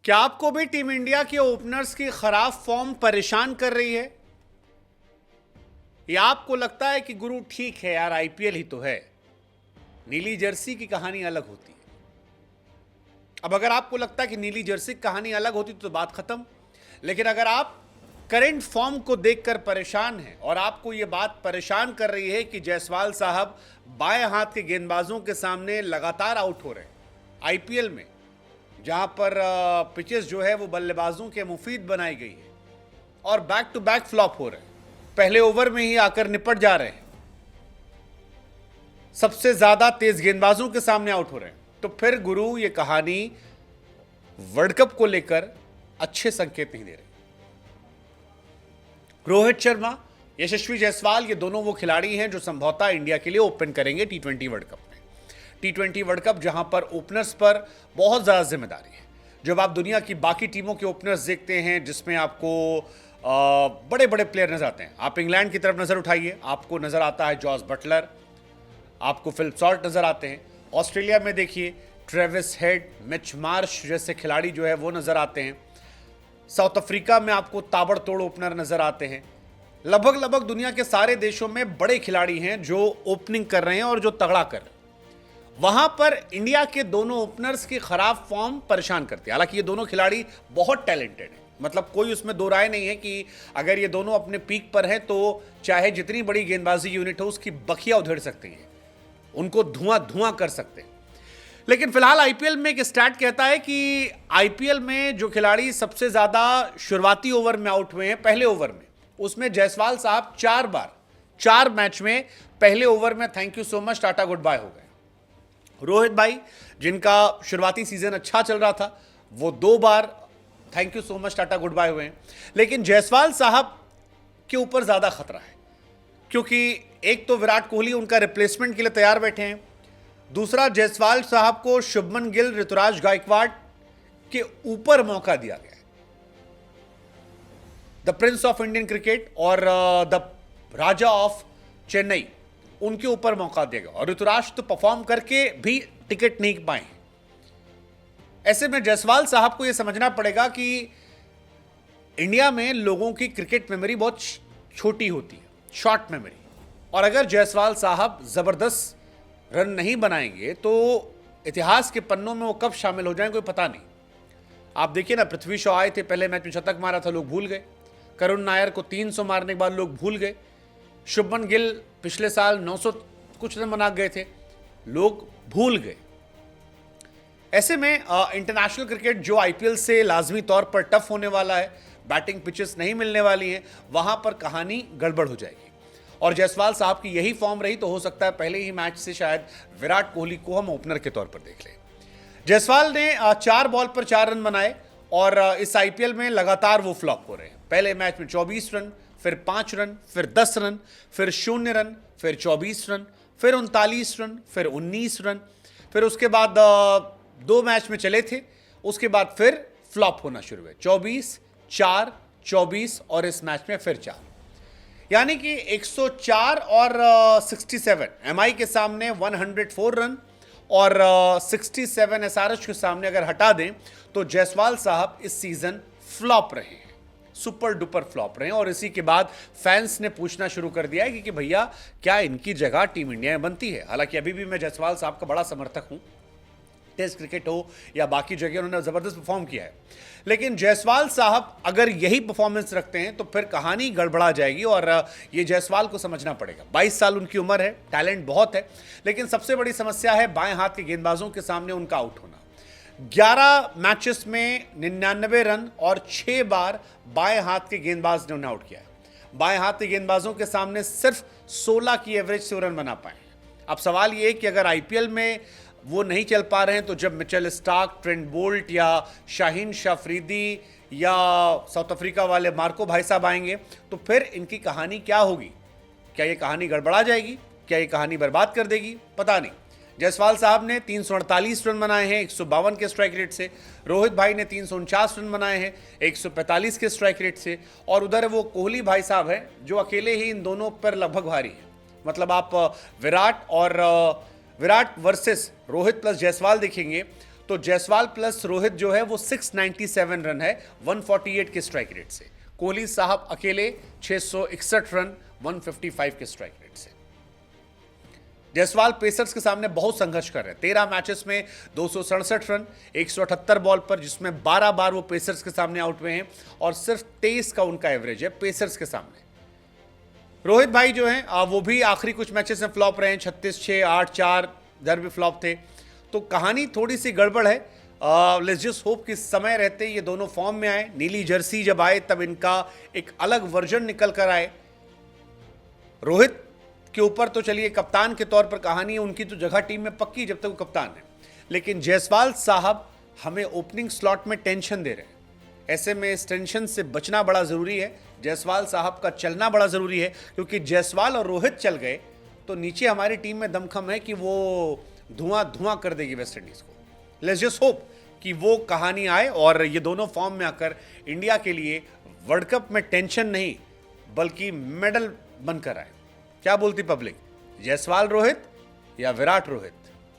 क्या आपको भी टीम इंडिया के ओपनर्स की खराब फॉर्म परेशान कर रही है? या आपको लगता है कि गुरु ठीक है यार, आईपीएल ही तो है, नीली जर्सी की कहानी अलग होती है। अब अगर आपको लगता है कि नीली जर्सी की कहानी अलग होती तो बात खत्म। लेकिन अगर आप करंट फॉर्म को देखकर परेशान हैं और आपको यह बात परेशान कर रही है कि जायसवाल साहब बाएं हाथ के गेंदबाजों के सामने लगातार आउट हो रहे हैं आईपीएल में, जहां पर पिचेस जो है वो बल्लेबाजों के मुफीद बनाई गई है और बैक टू बैक फ्लॉप हो रहे हैं, पहले ओवर में ही आकर निपट जा रहे हैं, सबसे ज्यादा तेज गेंदबाजों के सामने आउट हो रहे हैं, तो फिर गुरु ये कहानी वर्ल्ड कप को लेकर अच्छे संकेत नहीं दे रही। रोहित शर्मा, यशस्वी जायसवाल, ये दोनों वो खिलाड़ी हैं जो संभवतः इंडिया के लिए ओपन करेंगे टी20 वर्ल्ड कप में। टी20 वर्ल्ड कप जहां पर ओपनर्स पर बहुत ज्यादा जिम्मेदारी है। जब आप दुनिया की बाकी टीमों के ओपनर्स देखते हैं जिसमें आपको बड़े बड़े प्लेयर नजर आते हैं, आप इंग्लैंड की तरफ नजर उठाइए, आपको नजर आता है जॉस बटलर, आपको फिलिप सॉल्ट नजर आते हैं। ऑस्ट्रेलिया में देखिए ट्रेविस हेड, मिच मार्श जैसे खिलाड़ी जो है वो नजर आते हैं। साउथ अफ्रीका में आपको ताबड़तोड़ ओपनर नजर आते हैं। लगभग दुनिया के सारे देशों में बड़े खिलाड़ी हैं जो ओपनिंग कर रहे हैं और जो तगड़ा कर रहे हैं। वहां पर इंडिया के दोनों ओपनर्स की खराब फॉर्म परेशान करती है। हालांकि ये दोनों खिलाड़ी बहुत टैलेंटेड हैं, मतलब कोई उसमें दो राय नहीं है कि अगर ये दोनों अपने पीक पर हैं तो चाहे जितनी बड़ी गेंदबाजी यूनिट हो उसकी बखिया उधेड़ सकती हैं, उनको धुआं धुआं कर सकते हैं। लेकिन फिलहाल आईपीएल में एक स्टैट कहता है कि आईपीएल में जो खिलाड़ी सबसे ज्यादा शुरुआती ओवर में आउट हुए हैं पहले ओवर में, उसमें जायसवाल साहब 4 बार 4 मैच में पहले ओवर में thank you so much tata good bye हो गए। रोहित भाई, जिनका शुरुआती सीजन अच्छा चल रहा था, वो 2 बार thank you so much tata good bye हुए हैं। लेकिन जायसवाल साहब के ऊपर ज्यादा खतरा है, क्योंकि एक तो विराट कोहली उनका रिप्लेसमेंट के लिए तैयार बैठे हैं, दूसरा जायसवाल साहब को शुभमन गिल, ऋतुराज गायकवाड़ के ऊपर मौका दिया गया है। The Prince of Indian cricket और द राजा ऑफ चेन्नई, उनके ऊपर मौका दिया गया और ऋतुराज तो परफॉर्म करके भी टिकट नहीं पाए। ऐसे में जायसवाल साहब को यह समझना पड़ेगा कि इंडिया में लोगों की क्रिकेट मेमोरी बहुत छोटी होती है, शॉर्ट मेमोरी, और अगर जायसवाल साहब जबरदस्त रन नहीं बनाएंगे तो इतिहास के पन्नों में वो कब शामिल हो जाएंगे कोई पता नहीं। आप देखिए ना, पृथ्वी शॉ आए थे, पहले मैच में शतक मारा था, लोग भूल गए। करुण नायर को 300 मारने के बाद लोग भूल गए। शुभमन गिल पिछले साल 900 कुछ रन बना गए थे, लोग भूल गए। ऐसे में इंटरनेशनल क्रिकेट जो आईपीएल से लाजमी तौर पर टफ होने वाला है, बैटिंग पिचेस नहीं मिलने वाली हैं, वहां पर कहानी गड़बड़ हो जाएगी। और जायसवाल साहब की यही फॉर्म रही तो हो सकता है पहले ही मैच से शायद विराट कोहली को हम ओपनर के तौर पर देख लें। जायसवाल ने 4 बॉल पर 4 रन बनाए और इस आईपीएल में लगातार वो फ्लॉप हो रहे हैं। पहले मैच में 24 रन, फिर 5 रन, फिर 10 रन, फिर 0 रन, फिर 24 रन, फिर 39 रन, फिर 19 रन, फिर उसके बाद 2 मैच में चले थे, उसके बाद फिर फ्लॉप होना शुरू हुए। 24, 4, 24 और इस मैच में फिर 4, यानी कि 104 और 67 एमआई के सामने 104 रन और 67 एसआरएच के सामने अगर हटा दें तो जायसवाल साहब इस सीजन फ्लॉप रहे हैं, सुपर डुपर फ्लॉप रहे हैं। और इसी के बाद फैंस ने पूछना शुरू कर दिया है कि भैया क्या इनकी जगह टीम इंडिया में बनती है। हालांकि अभी भी मैं जायसवाल साहब का बड़ा समर्थक हूं, टेस्ट क्रिकेट हो या बाकी जगह उन्होंने जबरदस्त परफॉर्म किया है, लेकिन जायसवाल साहब अगर यही परफॉर्मेंस रखते हैं तो फिर कहानी गड़बड़ा जाएगी और ये जायसवाल को समझना पड़ेगा। 22 साल उनकी उम्र है, टैलेंट बहुत है, लेकिन सबसे बड़ी समस्या है बाएं हाथ के गेंदबाजों के सामने उनका आउट होना। 11 मैचेस में 99 रन और 6 बार बाएं हाथ के गेंदबाज ने उन्हें आउट किया है। बाएं हाथ के गेंदबाजों के सामने सिर्फ 16 की एवरेज से रन बना पाए। अब सवाल यह कि अगर आईपीएल में वो नहीं चल पा रहे हैं तो जब मिचेल स्टार्क, ट्रेंट बोल्ट या शाहीन शाह अफरीदी या साउथ अफ्रीका वाले मार्को भाई साहब आएंगे तो फिर इनकी कहानी क्या होगी? क्या ये कहानी गड़बड़ा जाएगी? क्या ये कहानी बर्बाद कर देगी? पता नहीं। जायसवाल साहब ने 348 रन बनाए हैं 152 के स्ट्राइक रेट से, रोहित भाई ने 349 रन बनाए हैं 145 के स्ट्राइक रेट से, और उधर वो कोहली भाई साहब हैं जो अकेले ही इन दोनों पर लगभग भारी है। मतलब आप विराट वर्सेस रोहित प्लस जायसवाल देखेंगे तो जायसवाल प्लस रोहित जो है वो 697 रन है 148 के स्ट्राइक रेट से। कोहली साहब अकेले 661 रन 155 के स्ट्राइक रेट से। जायसवाल पेसर्स के सामने बहुत संघर्ष कर रहे हैं। 13 मैचेस में 267 रन 178 बॉल पर, जिसमें 12 बार वो पेसर्स के सामने आउट हुए हैं और सिर्फ 23 का उनका एवरेज है पेसर्स के सामने। रोहित भाई जो हैं वो भी आखिरी कुछ मैचेस में फ्लॉप रहे हैं, 36-6, 8-4 इधर भी फ्लॉप थे। तो कहानी थोड़ी सी गड़बड़ है। लेट्स जस्ट होप कि समय रहते ये दोनों फॉर्म में आए। नीली जर्सी जब आए तब इनका एक अलग वर्जन निकल कर आए। रोहित के ऊपर तो चलिए कप्तान के तौर पर कहानी है, उनकी तो जगह टीम में पक्की जब तक वो कप्तान है, लेकिन जायसवाल साहब हमें ओपनिंग स्लॉट में टेंशन दे रहे हैं। ऐसे में इस टेंशन से बचना बड़ा जरूरी है। जायसवाल साहब का चलना बड़ा जरूरी है, क्योंकि जायसवाल और रोहित चल गए तो नीचे हमारी टीम में दमखम है कि वो धुआं धुआं कर देगी वेस्ट इंडीज को। लेट्स जस्ट होप कि वो कहानी आए और ये दोनों फॉर्म में आकर इंडिया के लिए वर्ल्ड कप में टेंशन नहीं बल्कि मेडल बनकर आए। क्या बोलती पब्लिक, जायसवाल रोहित या विराट रोहित?